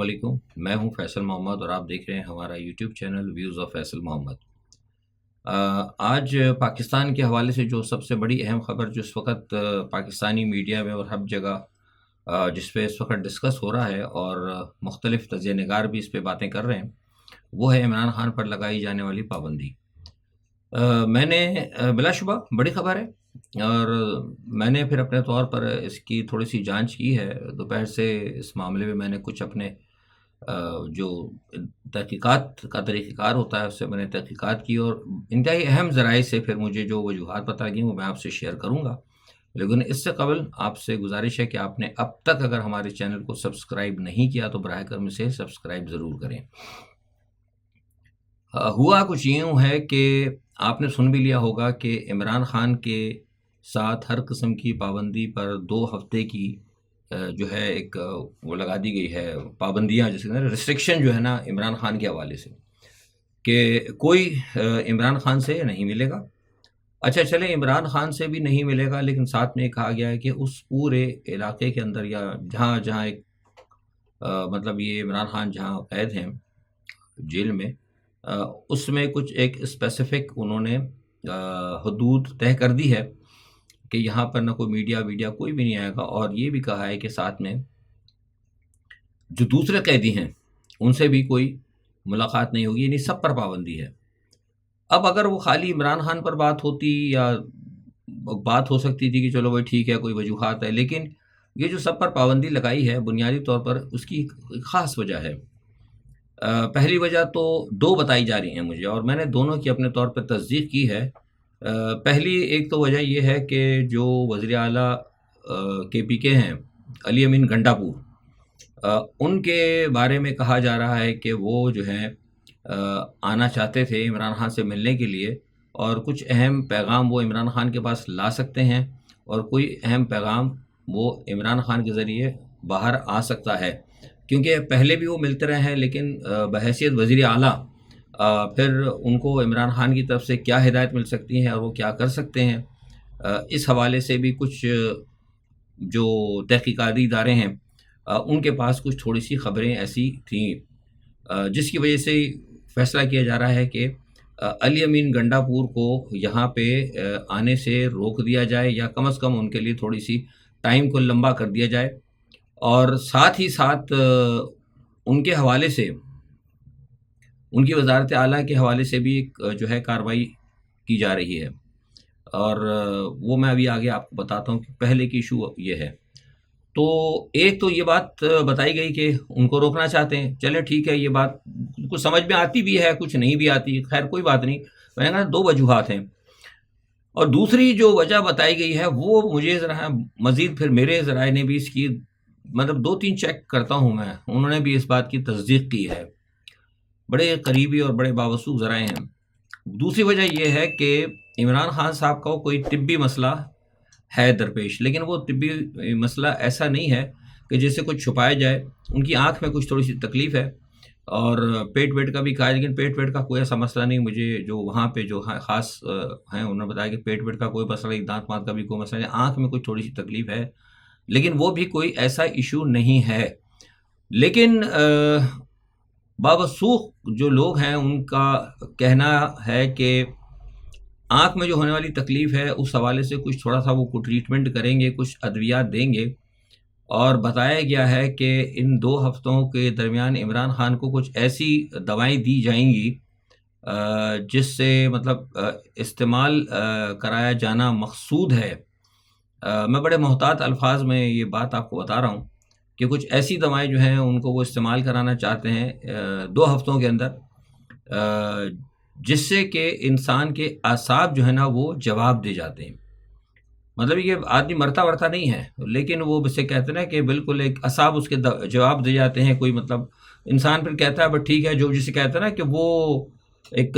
علیکم، میں ہوں فیصل محمد اور آپ دیکھ رہے ہیں ہمارا YouTube channel views of Faisal Muhammad. آج پاکستان کے حوالے سے جو سب سے بڑی اہم خبر جو اس وقت پاکستانی میڈیا میں اور ہر جگہ جس پہ اس وقت ڈسکس ہو رہا ہے اور مختلف تجزیہ نگار بھی اس پہ باتیں کر رہے ہیں، وہ ہے عمران خان پر لگائی جانے والی پابندی۔ میں نے بلا شبہ بڑی خبر ہے اور میں نے پھر اپنے طور پر اس کی تھوڑی سی جانچ کی ہے۔ دوپہر سے اس معاملے میں میں نے کچھ اپنے جو تحقیقات کا طریقہ کار ہوتا ہے اس سے میں نے تحقیقات کی اور انتہائی اہم ذرائع سے پھر مجھے جو وجوہات پتہ لگیں وہ میں آپ سے شیئر کروں گا۔ لیکن اس سے قبل آپ سے گزارش ہے کہ آپ نے اب تک اگر ہمارے چینل کو سبسکرائب نہیں کیا تو براہ کرم اسے سبسکرائب ضرور کریں۔ ہوا کچھ یوں ہے کہ آپ نے سن بھی لیا ہوگا کہ عمران خان کے ساتھ ہر قسم کی پابندی پر 2 ہفتے کی جو ہے ایک وہ لگا دی گئی ہے پابندیاں، جیسے ریسٹرکشن جو ہے نا عمران خان کے حوالے سے، کہ کوئی عمران خان سے نہیں ملے گا۔ اچھا چلے عمران خان سے بھی نہیں ملے گا، لیکن ساتھ میں یہ کہا گیا ہے کہ اس پورے علاقے کے اندر یا جہاں جہاں ایک مطلب یہ عمران خان جہاں قید ہیں جیل میں، اس میں کچھ ایک اسپیسیفک انہوں نے حدود طے کر دی ہے کہ یہاں پر نہ کوئی میڈیا کوئی بھی نہیں آئے گا، اور یہ بھی کہا ہے کہ ساتھ میں جو دوسرے قیدی ہیں ان سے بھی کوئی ملاقات نہیں ہوگی، یعنی سب پر پابندی ہے۔ اب اگر وہ خالی عمران خان پر بات ہوتی یا بات ہو سکتی تھی کہ چلو بھائی ٹھیک ہے کوئی وجوہات ہے، لیکن یہ جو سب پر پابندی لگائی ہے بنیادی طور پر اس کی ایک خاص وجہ ہے۔ پہلی وجہ تو 2 بتائی جا رہی ہیں مجھے، اور میں نے دونوں کی اپنے طور پر تصدیق کی ہے۔ پہلی ایک تو وجہ یہ ہے کہ جو وزیر اعلیٰ KPK ہیں علی امین گنڈاپور، ان کے بارے میں کہا جا رہا ہے کہ وہ جو ہیں آنا چاہتے تھے عمران خان سے ملنے کے لیے، اور کچھ اہم پیغام وہ عمران خان کے پاس لا سکتے ہیں اور کوئی اہم پیغام وہ عمران خان کے ذریعے باہر آ سکتا ہے، کیونکہ پہلے بھی وہ ملتے رہے ہیں، لیکن بحیثیت وزیر اعلیٰ پھر ان کو عمران خان کی طرف سے کیا ہدایت مل سکتی ہے اور وہ کیا کر سکتے ہیں، اس حوالے سے بھی کچھ جو تحقیقاتی ادارے ہیں ان کے پاس کچھ تھوڑی سی خبریں ایسی تھیں، جس کی وجہ سے فیصلہ کیا جا رہا ہے کہ علی امین گنڈاپور کو یہاں پہ آنے سے روک دیا جائے، یا کم از کم ان کے لیے تھوڑی سی ٹائم کو لمبا کر دیا جائے، اور ساتھ ہی ساتھ ان کے حوالے سے ان کی وزارت اعلیٰ کے حوالے سے بھی ایک جو ہے کارروائی کی جا رہی ہے، اور وہ میں ابھی آگے آپ کو بتاتا ہوں کہ پہلے کی ایشو یہ ہے۔ تو ایک تو یہ بات بتائی گئی کہ ان کو روکنا چاہتے ہیں، چلے ٹھیک ہے، یہ بات کچھ سمجھ میں آتی بھی ہے کچھ نہیں بھی آتی، خیر کوئی بات نہیں، میں نے کہا 2 وجوہات ہیں۔ اور دوسری جو وجہ بتائی گئی ہے وہ مجھے ذرا مزید پھر میرے ذرائع نے بھی اس کی مطلب 2-3 چیک کرتا ہوں میں، انہوں نے بھی اس بات کی تصدیق کی ہے، بڑے قریبی اور بڑے باوثوق ذرائع ہیں۔ دوسری وجہ یہ ہے کہ عمران خان صاحب کا کوئی طبی مسئلہ ہے درپیش، لیکن وہ طبی مسئلہ ایسا نہیں ہے کہ جسے کچھ چھپایا جائے۔ ان کی آنکھ میں کچھ تھوڑی سی تکلیف ہے اور پیٹ کا بھی کہا ہے، لیکن پیٹ کا کوئی ایسا مسئلہ نہیں۔ مجھے جو وہاں پہ جو خاص ہیں انہوں نے بتایا کہ پیٹ کا کوئی مسئلہ نہیں، دانت کا بھی کوئی مسئلہ نہیں، آنکھ میں کچھ تھوڑی سی تکلیف ہے، لیکن وہ بھی کوئی ایسا ایشو نہیں ہے۔ لیکن باوثوق جو لوگ ہیں ان کا کہنا ہے کہ آنکھ میں جو ہونے والی تکلیف ہے اس حوالے سے کچھ تھوڑا سا وہ کو ٹریٹمنٹ کریں گے، کچھ ادویات دیں گے، اور بتایا گیا ہے کہ ان 2 ہفتوں کے درمیان عمران خان کو کچھ ایسی دوائیں دی جائیں گی جس سے مطلب استعمال کرایا جانا مقصود ہے۔ میں بڑے محتاط الفاظ میں یہ بات آپ کو بتا رہا ہوں کہ کچھ ایسی دوائیں جو ہیں ان کو وہ استعمال کرانا چاہتے ہیں 2 ہفتوں کے اندر، جس سے کہ انسان کے اعصاب جو ہے نا وہ جواب دے جاتے ہیں۔ مطلب یہ آدمی مرتا نہیں ہے، لیکن وہ اسے کہتے ہیں نا کہ بالکل ایک اعصاب اس کے جواب دے جاتے ہیں۔ کوئی مطلب انسان پھر کہتا ہے بس ٹھیک ہے، جو جسے کہتا ہے نا کہ وہ ایک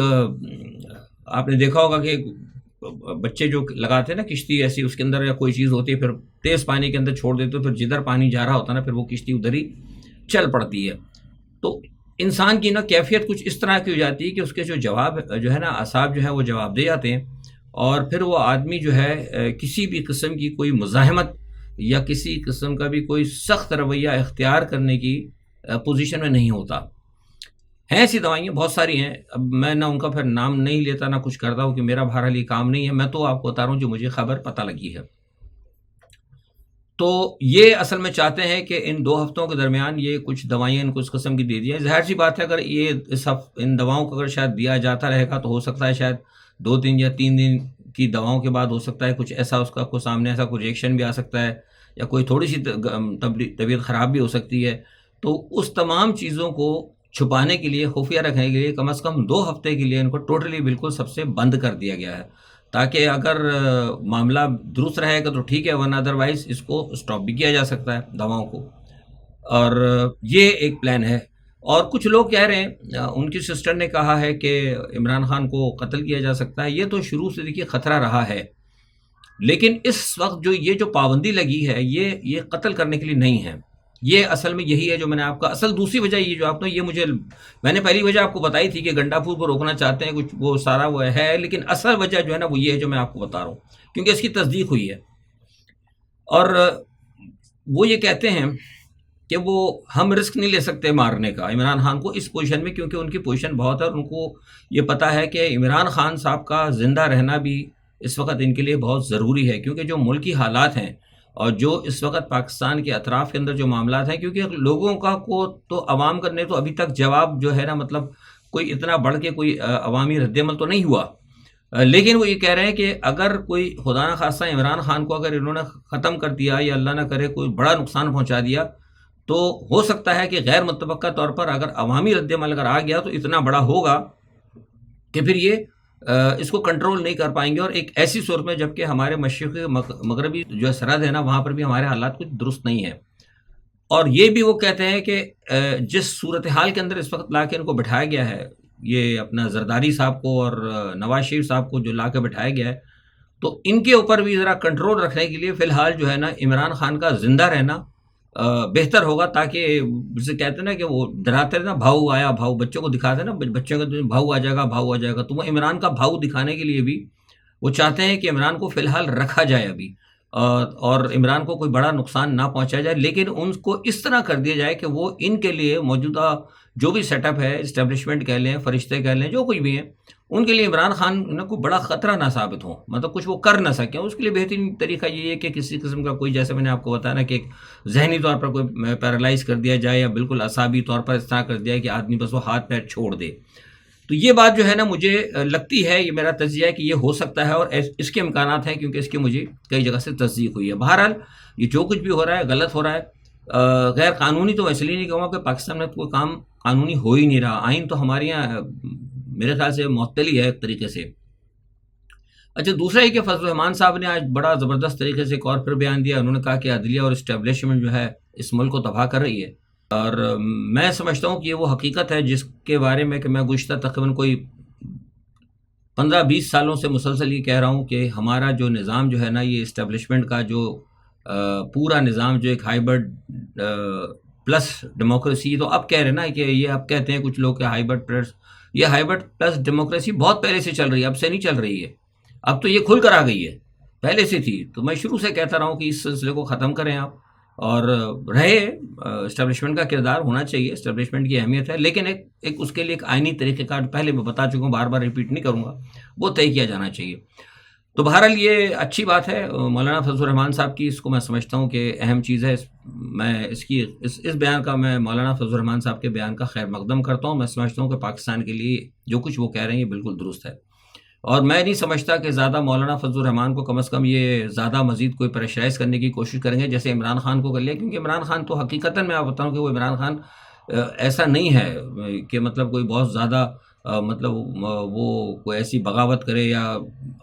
آپ نے دیکھا ہوگا کہ بچے جو لگاتے ہیں نا کشتی ایسی، اس کے اندر یا کوئی چیز ہوتی ہے، پھر تیز پانی کے اندر چھوڑ دیتے تو پھر جدھر پانی جا رہا ہوتا ہے نا پھر وہ کشتی ادھر ہی چل پڑتی ہے۔ تو انسان کی نا کیفیت کچھ اس طرح کی ہو جاتی ہے کہ اس کے جو جواب جو ہے نا اعصاب جو ہے وہ جواب دے جاتے ہیں، اور پھر وہ آدمی جو ہے کسی بھی قسم کی کوئی مزاحمت یا کسی قسم کا بھی کوئی سخت رویہ اختیار کرنے کی پوزیشن میں نہیں ہوتا. ہیں ایسی دوائیاں بہت ساری ہیں، اب میں نہ ان کا پھر نام نہیں لیتا نہ کچھ کرتا ہوں کہ میرا بہرحال یہ کام نہیں ہے، میں تو آپ کو بتا رہا ہوں جو مجھے خبر پتہ لگی ہے. تو یہ اصل میں چاہتے ہیں کہ ان 2 ہفتوں کے درمیان یہ کچھ دوائیاں ان کو اس قسم کی دے دیا. ظاہر سی بات ہے اگر یہ ان دواؤں کو اگر شاید دیا جاتا رہے گا تو ہو سکتا ہے شاید 2 دن یا 3 دن کی دواؤں کے بعد ہو سکتا ہے کچھ ایسا اس کا کوئی سامنے ایسا کوئی ریئیکشن بھی آ سکتا ہے، یا کوئی تھوڑی سی طبیعت خراب بھی ہو سکتی ہے. تو اس تمام چیزوں کو چھپانے کے لیے، خفیہ رکھنے کے لیے کم از کم 2 ہفتے کے لیے ان کو ٹوٹلی بالکل سب سے بند کر دیا گیا ہے، تاکہ اگر معاملہ درست رہے گا تو ٹھیک ہے، ورنہ ادروائز اس کو اسٹاپ بھی کیا جا سکتا ہے دواؤں کو. اور یہ ایک پلان ہے. اور کچھ لوگ کہہ رہے ہیں، ان کی سسٹر نے کہا ہے کہ عمران خان کو قتل کیا جا سکتا ہے. یہ تو شروع سے دیکھیے خطرہ رہا ہے، لیکن اس وقت یہ جو پابندی لگی ہے یہ قتل کرنے کے لیے نہیں ہے. یہ اصل میں یہی ہے جو میں نے آپ کا اصل دوسری وجہ یہ جو آپ نے میں نے پہلی وجہ آپ کو بتائی تھی کہ گنڈا پھول کو روکنا چاہتے ہیں کچھ، وہ سارا وہ ہے، لیکن اصل وجہ جو ہے نا وہ یہ ہے جو میں آپ کو بتا رہا ہوں، کیونکہ اس کی تصدیق ہوئی ہے. اور وہ یہ کہتے ہیں کہ ہم رسک نہیں لے سکتے مارنے کا عمران خان کو اس پوزیشن میں، کیونکہ ان کی پوزیشن بہت ہے اور ان کو یہ پتہ ہے کہ عمران خان صاحب کا زندہ رہنا بھی اس وقت ان کے لیے بہت ضروری ہے، کیونکہ جو ملکی حالات ہیں اور جو اس وقت پاکستان کے اطراف کے اندر جو معاملات ہیں، کیونکہ لوگوں کا کو تو عوام کرنے تو ابھی تک جواب جو ہے نا مطلب کوئی اتنا بڑھ کے کوئی عوامی رد عمل تو نہیں ہوا، لیکن وہ یہ کہہ رہے ہیں کہ اگر کوئی خدا نہ خواستہ عمران خان کو اگر انہوں نے ختم کر دیا یا اللہ نہ کرے کوئی بڑا نقصان پہنچا دیا، تو ہو سکتا ہے کہ غیر متوقع طور پر اگر عوامی رد عمل اگر آ گیا تو اتنا بڑا ہوگا کہ پھر یہ اس کو کنٹرول نہیں کر پائیں گے. اور ایک ایسی صورت میں جبکہ ہمارے مشرقی مغربی جو سرحد ہے نا وہاں پر بھی ہمارے حالات کچھ درست نہیں ہیں. اور یہ بھی وہ کہتے ہیں کہ جس صورتحال کے اندر اس وقت لا کے ان کو بٹھایا گیا ہے، یہ اپنا زرداری صاحب کو اور نواز شریف صاحب کو جو لا کے بٹھایا گیا ہے، تو ان کے اوپر بھی ذرا کنٹرول رکھنے کے لیے فی الحال جو ہے نا عمران خان کا زندہ رہنا بہتر ہوگا، تاکہ جسے کہتے ہیں نا کہ وہ ڈراتے نا بھاؤ آیا، بھاؤ بچوں کو دکھاتے ہیں نا، بچوں کا بھاؤ آ جائے گا، بھاؤ آ جائے گا، تو وہ عمران کا بھاؤ دکھانے کے لیے بھی وہ چاہتے ہیں کہ عمران کو فی الحال رکھا جائے ابھی، اور عمران کو کوئی بڑا نقصان نہ پہنچایا جائے، لیکن ان کو اس طرح کر دیا جائے کہ وہ ان کے لیے موجودہ جو بھی سیٹ اپ ہے، اسٹیبلشمنٹ کہہ لیں، فرشتے کہہ لیں، جو کچھ بھی ہیں، ان کے لیے عمران خان نے کوئی بڑا خطرہ نہ ثابت ہو، مطلب کچھ وہ کر نہ سکیں. اس کے لیے بہترین طریقہ یہ ہے کہ کسی قسم کا کوئی، جیسے میں نے آپ کو بتایا نا کہ ایک ذہنی طور پر کوئی پیرالائز کر دیا جائے، یا بالکل اعصابی طور پر اس طرح کر دیا کہ آدمی بس وہ ہاتھ پیر چھوڑ دے. تو یہ بات جو ہے نا مجھے لگتی ہے، یہ میرا تجزیہ ہے کہ یہ ہو سکتا ہے، اور اس کے امکانات ہیں، کیونکہ اس کی مجھے کئی جگہ سے تصدیق ہوئی ہے. بہرحال یہ جو کچھ بھی ہو رہا ہے غلط ہو رہا ہے، غیر قانونی تو اس لیے نہیں کہوں گا کہ پاکستان میں کوئی کام قانونی ہو ہی نہیں رہا. آئین تو ہمارے یہاں میرے خیال سے معطل ہی ہے ایک طریقے سے. اچھا، دوسرا یہ کہ فضل الرحمان صاحب نے آج بڑا زبردست طریقے سے ایک اور پھر بیان دیا. انہوں نے کہا کہ عدلیہ اور اسٹیبلشمنٹ جو ہے اس ملک کو تباہ کر رہی ہے، اور میں سمجھتا ہوں کہ یہ وہ حقیقت ہے جس کے بارے میں کہ میں گزشتہ تقریباً کوئی 15-20 سالوں سے مسلسل یہ کہہ رہا ہوں کہ ہمارا جو نظام جو ہے نا، یہ اسٹیبلشمنٹ کا جو پورا نظام جو ایک ہائیبرڈ پلس ڈیموکریسی، تو اب کہہ رہے نا کہ یہ اب کہتے ہیں کچھ لوگ کہ ہائیبرڈ پلس، یہ ہائیبرڈ پلس ڈیموکریسی بہت پہلے سے چل رہی ہے، اب سے نہیں چل رہی ہے، اب تو یہ کھل کر آ گئی ہے، پہلے سے تھی. تو میں شروع سے کہتا رہا ہوں کہ اس سلسلے کو ختم کریں آپ، اور رہے اسٹیبلشمنٹ کا کردار ہونا چاہیے، اسٹیبلشمنٹ کی اہمیت ہے، لیکن ایک اس کے لیے ایک آئینی طریقہ کار پہلے میں بتا چکا ہوں، بار بار ریپیٹ نہیں کروں گا، وہ طے کیا جانا چاہیے. تو بہرحال یہ اچھی بات ہے مولانا فضل الرحمان صاحب کی، اس کو میں سمجھتا ہوں کہ اہم چیز ہے. میں اس بیان کا، میں مولانا فضل الرحمان صاحب کے بیان کا خیر مقدم کرتا ہوں. میں سمجھتا ہوں کہ پاکستان کے لیے جو کچھ وہ کہہ رہے ہیں یہ بالکل درست ہے، اور میں نہیں سمجھتا کہ زیادہ مولانا فضل الرحمان کو کم از کم یہ زیادہ مزید کوئی پریشرائز کرنے کی کوشش کریں گے جیسے عمران خان کو کر لیا، کیونکہ عمران خان تو حقیقتاً میں آپ بتاؤں کہ وہ عمران خان ایسا نہیں ہے کہ مطلب کوئی بہت زیادہ مطلب وہ کوئی ایسی بغاوت کرے، یا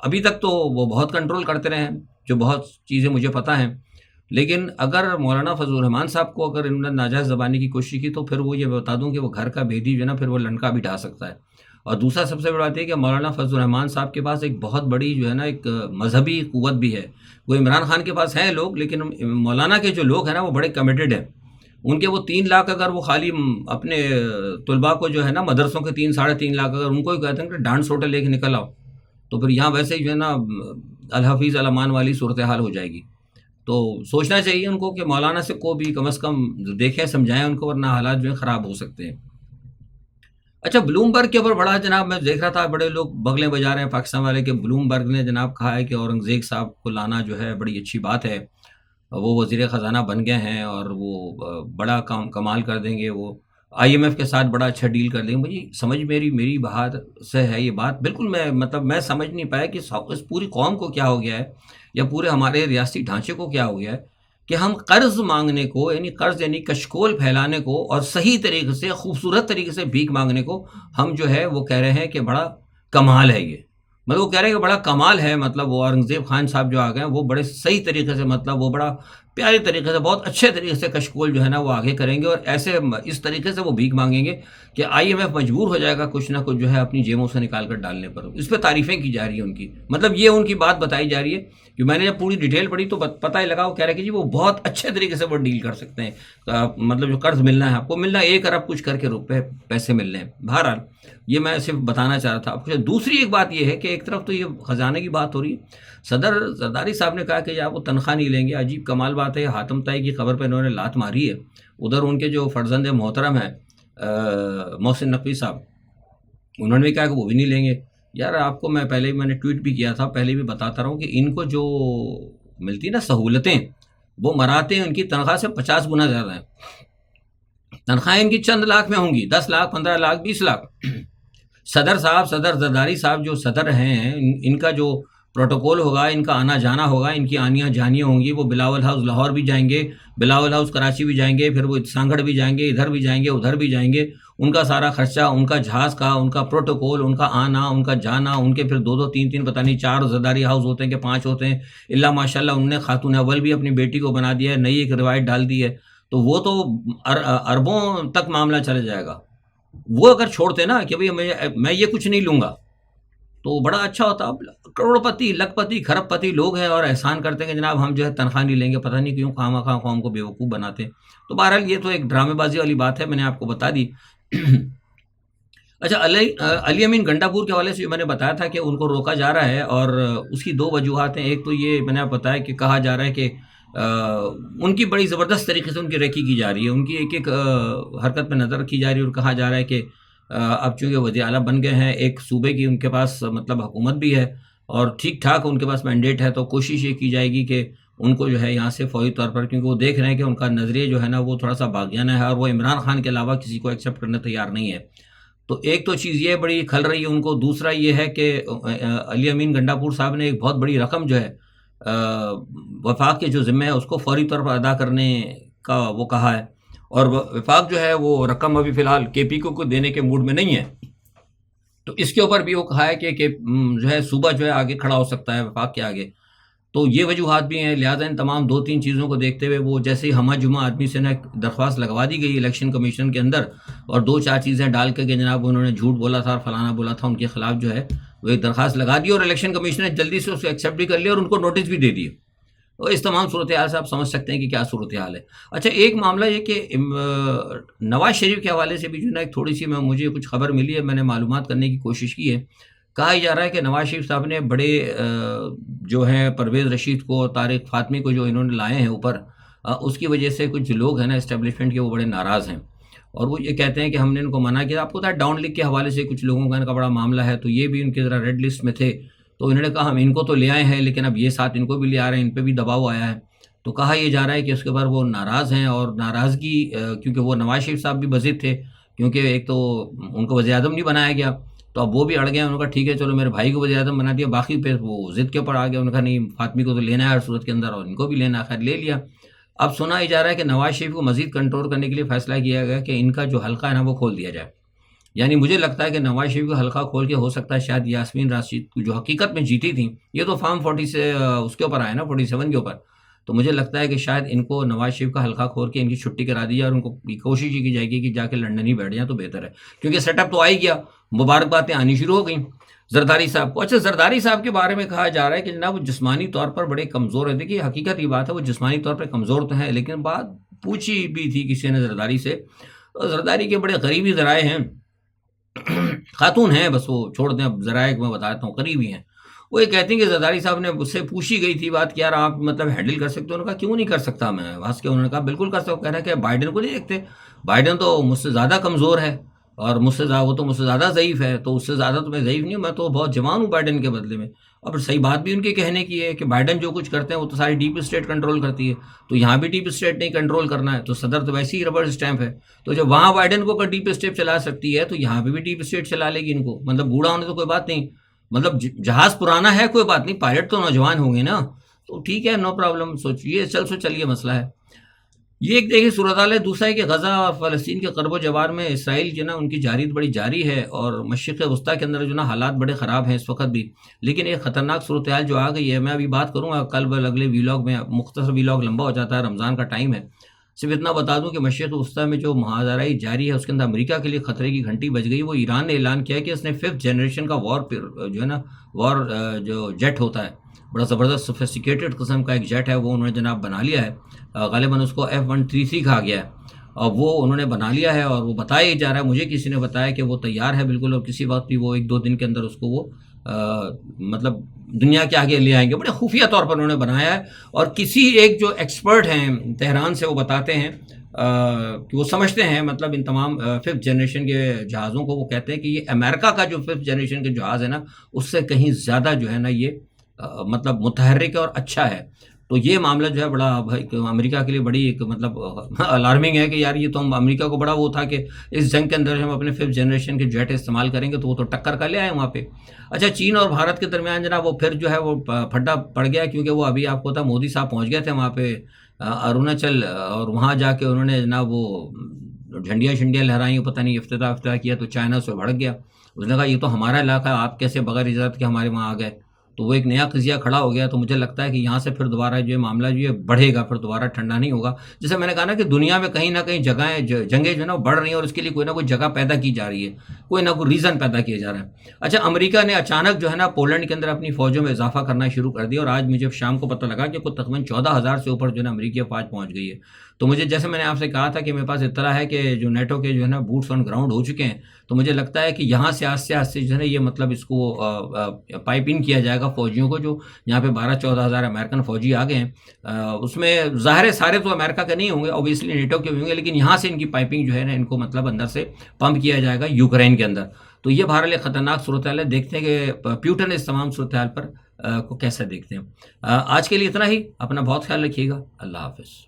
ابھی تک تو وہ بہت کنٹرول کرتے رہے ہیں، جو بہت چیزیں مجھے پتہ ہیں. لیکن اگر مولانا فضل الرحمان صاحب کو اگر انہوں نے ناجائز زبانی کی کوشش کی تو پھر وہ یہ بتا دوں کہ وہ گھر کا بھیدی جو ہے نا پھر وہ لنکا بھی ڈھا سکتا ہے. اور دوسرا سب سے بڑی بات یہ کہ مولانا فضل الرحمان صاحب کے پاس ایک بہت بڑی جو ہے نا ایک مذہبی قوت بھی ہے. وہ عمران خان کے پاس ہیں لوگ، لیکن مولانا کے جو لوگ ہیں نا وہ بڑے کمیٹڈ ہیں. ان کے وہ 3 لاکھ اگر وہ خالی اپنے طلباء کو جو ہے نا مدرسوں کے 3-3.5 لاکھ اگر ان کو ہی کہتے ہیں کہ ڈانٹ سوٹے لے کے نکل آؤ، تو پھر یہاں ویسے ہی جو ہے نا الحفیظ الامان والی صورتحال ہو جائے گی. تو سوچنا چاہیے ان کو کہ مولانا سے کو بھی کم از کم دیکھیں سمجھائیں ان کو، ورنہ حالات جو ہیں خراب ہو سکتے ہیں۔ اچھا، بلوم برگ کے اوپر بڑا جناب میں دیکھ رہا تھا بڑے لوگ بغلیں بجا رہے ہیں پاکستان والے کہ بلوم برگ نے جناب کہا ہے کہ اورنگزیب صاحب کو لانا جو ہے بڑی اچھی بات ہے، وہ وزیر خزانہ بن گئے ہیں اور وہ بڑا کمال کر دیں گے، وہ آئی ایم ایف کے ساتھ بڑا اچھا ڈیل کر دیں گے۔ مجھے سمجھ میری بات سے ہے یہ بات بالکل، میں سمجھ نہیں پایا کہ اس پوری قوم کو کیا ہو گیا ہے، یا پورے ہمارے ریاستی ڈھانچے کو کیا ہو گیا ہے کہ ہم قرض مانگنے کو، یعنی قرض یعنی کشکول پھیلانے کو، اور صحیح طریقے سے خوبصورت طریقے سے بھیک مانگنے کو ہم جو ہے وہ کہہ رہے ہیں کہ بڑا کمال ہے یہ، مطلب وہ کہہ رہے ہیں کہ بڑا کمال ہے، مطلب وہ اورنگزیب خان صاحب جو آ گئے ہیں وہ بڑے صحیح طریقے سے، مطلب وہ بڑا پیارے طریقے سے، بہت اچھے طریقے سے کشکول جو ہے نا وہ آگے کریں گے، اور ایسے اس طریقے سے وہ بھیک مانگیں گے کہ آئی ایم ایف مجبور ہو جائے گا کچھ نہ کچھ جو ہے اپنی جیبوں سے نکال کر ڈالنے پر۔ اس پہ تعریفیں کی جا رہی ہیں ان کی، مطلب یہ ان کی بات بتائی جا رہی ہے کہ میں نے جب پوری ڈیٹیل پڑھی تو پتہ ہی لگا، وہ کہہ رہے کہ جی وہ بہت اچھے طریقے سے وہ ڈیل کر سکتے ہیں، مطلب جو قرض ملنا ہے آپ کو ملنا 1 ارب کچھ کر کے روپے پیسے مل رہے ہیں۔ بہرحال یہ میں صرف بتانا چاہ رہا تھا آپ کو۔ دوسری ایک بات یہ ہے کہ ایک طرف تو یہ خزانے کی بات ہو رہی ہے، صدر زرداری صاحب نے کہا کہ آپ وہ تنخواہ نہیں لیں گے، عجیب کمال بات ہے، حاتم طائی کی خبر پہ انہوں نے لات ماری ہے، ادھر ان کے جو فرزند محترم ہیں محسن نقوی صاحب، انہوں نے بھی کہا کہ وہ بھی نہیں لیں گے۔ یار آپ کو میں نے ٹویٹ بھی کیا تھا، پہلے بھی بتاتا رہا ہوں کہ ان کو جو ملتی نا سہولتیں، وہ مراتے ان کی تنخواہ سے 50 گنا زیادہ ہیں۔ تنخواہیں ان کی چند لاکھ میں ہوں گی، 10 لاکھ 15 لاکھ 20 لاکھ۔ صدر زرداری صاحب جو صدر ہیں، ان کا جو پروٹوکول ہوگا، ان کا آنا جانا ہوگا، ان کی آنیاں جانیاں ہوں گی، وہ بلاول ہاؤس لاہور بھی جائیں گے، بلاول ہاؤس کراچی بھی جائیں گے، پھر وہ سانگڑ بھی جائیں گے، ادھر بھی جائیں گے، ادھر بھی جائیں گے، ان کا سارا خرچہ، ان کا جہاز کا، ان کا پروٹوکول، ان کا آنا، ان کا جانا، ان کے پھر 2 2 3 3 پتہ نہیں 4 زرداری ہاؤس ہوتے ہیں کہ 5 ہوتے ہیں، اللہ ماشاء اللہ انہوں نے خاتون اول بھی اپنی بیٹی کو بنا دیا ہے، نئی ایک روایت ڈال دی ہے، تو وہ تو اربوں تک معاملہ چلا جائے گا۔ وہ اگر چھوڑتے نا کہ بھئی میں یہ کچھ نہیں لوں گا تو بڑا اچھا ہوتا۔ اب کروڑ پتی، لکھ پتی، کھرب پتی لوگ ہیں اور احسان کرتے ہیں کہ جناب ہم جو ہے تنخواہ نہیں لیں گے، پتہ نہیں کیوں خواہ قوم کو بیوقوف بناتے ہیں۔ تو بہرحال یہ تو ایک ڈرامے بازی والی بات ہے، میں نے آپ کو بتا دی۔ اچھا، علی امین گنڈا پور کے حوالے سے جو میں نے بتایا تھا کہ ان کو روکا جا رہا ہے، اور اس کی 2 وجوہات ہیں۔ ایک تو یہ میں نے آپ بتایا کہ کہا جا رہا ہے کہ ان کی بڑی زبردست طریقے سے ان کی ریکی کی جا رہی ہے، ان کی ایک حرکت پہ نظر رکھی جا رہی ہے، اور کہا جا رہا ہے کہ اب چونکہ وزیر اعلیٰ بن گئے ہیں، ایک صوبے کی ان کے پاس مطلب حکومت بھی ہے اور ٹھیک ٹھاک ان کے پاس مینڈیٹ ہے، تو کوشش یہ کی جائے گی کہ ان کو جو ہے یہاں سے فوری طور پر، کیونکہ وہ دیکھ رہے ہیں کہ ان کا نظریہ جو ہے نا وہ تھوڑا سا باغیانہ ہے، اور وہ عمران خان کے علاوہ کسی کو ایکسیپٹ کرنے تیار نہیں ہے۔ تو ایک تو چیز یہ بڑی کھل رہی ہے ان کو، دوسرا یہ ہے کہ علی امین گنڈا پور صاحب نے ایک بہت بڑی رقم جو ہے وفاق کے جو ذمہ ہے اس کو فوری طور پر ادا کرنے کا وہ کہا ہے، اور وفاق جو ہے وہ رقم ابھی فی الحال کے پی کو دینے کے موڈ میں نہیں ہے، تو اس کے اوپر بھی وہ کہا ہے کہ جو ہے صوبہ جو ہے آگے کھڑا ہو سکتا ہے وفاق کے آگے۔ تو یہ وجوہات بھی ہیں، لہٰذا ان تمام 2 3 چیزوں کو دیکھتے ہوئے وہ جیسے ہی ہمہ جمعہ آدمی سے ایک درخواست لگوا دی گئی الیکشن کمیشن کے اندر، اور 2 4 چیزیں ڈال کے کہ جناب انہوں نے جھوٹ بولا تھا اور فلانا بولا تھا، ان کے خلاف جو ہے وہ ایک درخواست لگا دی، اور الیکشن کمیشن نے جلدی سے اس کو ایکسیپٹ بھی کر لیا اور ان کو نوٹس بھی دے دیے۔ تو اس تمام صورتحال سے آپ سمجھ سکتے ہیں کہ کیا صورتحال ہے۔ اچھا، ایک معاملہ یہ کہ نواز شریف کے حوالے سے بھی جو ہے نا ایک تھوڑی سی مجھے کچھ خبر ملی ہے، میں نے معلومات کرنے کی کوشش کی ہے۔ کہا جا رہا ہے کہ نواز شریف صاحب نے بڑے جو ہیں پرویز رشید کو، طارق فاطمی کو جو انہوں نے لائے ہیں اوپر، اس کی وجہ سے کچھ لوگ ہیں نا اسٹیبلشمنٹ کے وہ بڑے ناراض ہیں، اور وہ یہ کہتے ہیں کہ ہم نے ان کو منع کیا۔ آپ کو پتہ ہے ڈاؤن لیگ کے حوالے سے کچھ لوگوں کا ان کا بڑا معاملہ ہے، تو یہ بھی ان کے ذرا ریڈ لسٹ میں تھے، تو انہوں نے کہا ہم ان کو تو لے آئے ہیں لیکن اب یہ ساتھ ان کو بھی لے آ رہے ہیں، ان پہ بھی دباؤ آیا ہے۔ تو کہا یہ جا رہا ہے کہ اس کے بعد وہ ناراض ہیں، اور ناراضگی کیونکہ وہ نواز شریف صاحب بھی بضد تھے، کیونکہ ایک تو ان کو وزیر اعظم نہیں بنایا گیا، تو اب وہ بھی اڑ گئے، انہوں نے کہا ٹھیک ہے چلو میرے بھائی کو وزیر اعظم بنا دیا، باقی پہ وہ ضد کے اوپر آ گیا، انہوں نے کہا نہیں فاطمی کو تو لینا ہے ہر صورت کے اندر، اور ان کو بھی لینا ہے، خیر لے لیا۔ اب سنا ہی جا رہا ہے کہ نواز شریف کو مزید کنٹرول کرنے کے لیے فیصلہ کیا گیا کہ ان کا جو حلقہ ہے نا وہ کھول دیا جائے، یعنی مجھے لگتا ہے کہ نواز شریف کا حلقہ کھول کے ہو سکتا ہے شاید یاسمین راشد جو حقیقت میں جیتی تھیں، یہ تو فارم 40 سے اس کے اوپر آئے نا 47 کے اوپر، تو مجھے لگتا ہے کہ شاید ان کو نواز شریف کا حلقہ کھول کے ان کی چھٹی کرا دی جائے، اور ان کو کوشش یہ کی جائے گی کہ جا کے لندن ہی بیٹھ جائیں تو بہتر ہے، کیونکہ سیٹ اپ تو آ ہی گیا، مبارکبادیں آنی شروع ہو گئیں زرداری صاحب کو۔ اچھا، زرداری صاحب کے بارے میں کہا جا رہا ہے کہ جناب وہ جسمانی طور پر بڑے کمزور ہیں۔ دیکھیے حقیقت یہ بات ہے، وہ جسمانی طور پر کمزور تو ہیں، لیکن بات پوچھی بھی تھی کسی نے زرداری سے، زرداری کے بڑے قریبی ذرائع ہیں، خاتون ہیں بس، وہ چھوڑ دیں، اب ذرائع میں بتاتا ہوں قریبی ہیں، وہ یہ کہتے ہیں کہ زرداری صاحب نے اس سے پوچھی گئی تھی بات کہ یار آپ مطلب ہینڈل کر سکتے ہو؟ انہوں نے کہا کیوں نہیں کر سکتا میں، وہاں کے انہوں نے کہا بالکل کر سکتا ہوں۔ کہہ رہا ہے کہ بائیڈن کو نہیں دیکھتے، بائیڈن تو مجھ سے زیادہ کمزور ہے اور مجھ سے وہ تو مجھ سے زیادہ ضعیف ہے، تو اس سے زیادہ تو میں ضعیف نہیں ہوں، میں تو بہت جوان ہوں بائیڈن کے بدلے میں۔ اور پھر صحیح بات بھی ان کے کہنے کی ہے کہ بائیڈن جو کچھ کرتے ہیں وہ تو ساری ڈیپ اسٹیٹ کنٹرول کرتی ہے، تو یہاں بھی ڈیپ اسٹیٹ نہیں کنٹرول کرنا ہے، تو صدر تو ویسے ہی ربڑ اسٹیمپ ہے، تو جب وہاں بائیڈن کو اگر ڈیپ اسٹیٹ چلا سکتی ہے تو یہاں پہ بھی ڈیپ اسٹیٹ چلا لے گی ان کو۔ مطلب بوڑھا ہونے تو کوئی بات نہیں، مطلب جہاز پرانا ہے کوئی بات نہیں، پائلٹ تو نوجوان ہوں گے نا، تو ٹھیک ہے، نو پرابلم، سوچیے چلیے مسئلہ ہے یہ۔ ایک دیکھیے صورتحال ہے۔ دوسرا ہے کہ غزہ اور فلسطین کے قرب و جوار میں اسرائیل جو ہے نا ان کی جاری بڑی جاری ہے، اور مشرق وسطیٰ کے اندر جو ہے نا حالات بڑے خراب ہیں اس وقت بھی، لیکن ایک خطرناک صورتحال جو آ گئی ہے، میں ابھی بات کروں گا کل اگلے ویلاگ میں، مختصر ویلاگ لمبا ہو جاتا ہے، رمضان کا ٹائم ہے، صرف اتنا بتا دوں کہ مشرق وسطیٰ میں جو مہاجرائی جاری ہے اس کے اندر امریکہ کے لیے خطرے کی گھنٹی بج گئی۔ وہ ایران نے اعلان کیا کہ اس نے 5th جنریشن کا جو ہے نا وار جو جیٹ ہوتا ہے، بڑا زبردست سوفسٹیکیٹڈ قسم کا ایک جیٹ ہے، وہ انہوں نے جناب بنا لیا ہے، غالباً اس کو F-133 کہا گیا ہے، اور وہ انہوں نے بنا لیا ہے، اور وہ بتایا ہی جا رہا ہے، مجھے کسی نے بتایا کہ وہ تیار ہے بالکل، اور کسی وقت بھی وہ 1-2 دن کے اندر اس کو وہ مطلب دنیا کے آگے لے آئیں گے۔ بڑے خفیہ طور پر انہوں نے بنایا ہے، اور کسی ایک جو ایکسپرٹ ہیں تہران سے وہ بتاتے ہیں کہ وہ سمجھتے ہیں مطلب ان تمام 5th جنریشن کے جہازوں کو، وہ کہتے ہیں کہ یہ امریکہ کا جو 5th جنریشن کے جہاز ہے نا اس سے کہیں زیادہ جو ہے نا یہ مطلب متحرک ہے اور اچھا ہے۔ تو یہ معاملہ جو ہے بڑا امریکہ کے لیے بڑی ایک مطلب الارمنگ ہے کہ یار یہ تو ہم امریکہ کو بڑا وہ تھا کہ اس جنگ کے اندر ہم اپنے 5th جنریشن کے جیٹ استعمال کریں گے، تو وہ تو ٹکر کا لے آئے وہاں پہ۔ اچھا، چین اور بھارت کے درمیان جناب وہ پھر جو ہے وہ پھڈا پڑ گیا، کیونکہ وہ ابھی آپ کو پتا مودی صاحب پہنچ گئے تھے وہاں پہ اروناچل، اور وہاں جا کے انہوں نے جناب وہ جھنڈیاں لہرائیں، پتہ نہیں افتتاح کیا، تو چائنا سے بھڑک گیا، اس نے کہا یہ تو ہمارا علاقہ ہے، آپ کیسے بغیر اجازت کے ہمارے وہاں آ گئے؟ تو وہ ایک نیا قضیہ کھڑا ہو گیا۔ تو مجھے لگتا ہے کہ یہاں سے پھر دوبارہ جو معاملہ جو ہے بڑھے گا، پھر دوبارہ ٹھنڈا نہیں ہوگا۔ جیسے میں نے کہا نا کہ دنیا میں کہیں نہ کہیں جگہیں جنگیں جو ہے نا بڑھ رہی ہیں، اور اس کے لیے کوئی نہ کوئی جگہ پیدا کی جا رہی ہے، کوئی نہ کوئی ریزن پیدا کیا جا رہا ہے۔ اچھا، امریکہ نے اچانک جو ہے نا پولینڈ کے اندر اپنی فوجوں میں اضافہ کرنا شروع کر دیا، اور آج مجھے شام کو پتہ لگا کہ کوئی تقریباً 14,000 سے اوپر جو ہے نا امریکی افواج پہنچ گئی ہے۔ تو مجھے جیسے میں نے آپ سے کہا تھا کہ میرے پاس اطلاع ہے کہ جو نیٹو کے جو ہے نا بوٹس آن گراؤنڈ ہو چکے ہیں، تو مجھے لگتا ہے کہ یہاں سے آستے جو ہے نا یہ مطلب اس کو پائپ ان کیا جائے گا فوجیوں کو، جو یہاں پہ 12-14 ہزار امریکن فوجی آ گئے ہیں۔ اس میں ظاہر ہے سارے تو امریکہ کے نہیں ہوں گے، اوبیسلی نیٹو کے بھی ہوں گے، لیکن یہاں سے ان کی پائپنگ جو ہے نا ان کو مطلب اندر سے پمپ کیا جائے گا یوکرین کے اندر۔ تو یہ بہرحال ایک خطرناک صورتحال ہے، دیکھتے ہیں کہ پیوٹن اس تمام صورتحال پر کو کیسا دیکھتے ہیں۔ آج کے لیے اتنا ہی، اپنا بہت خیال رکھیے گا، اللہ حافظ۔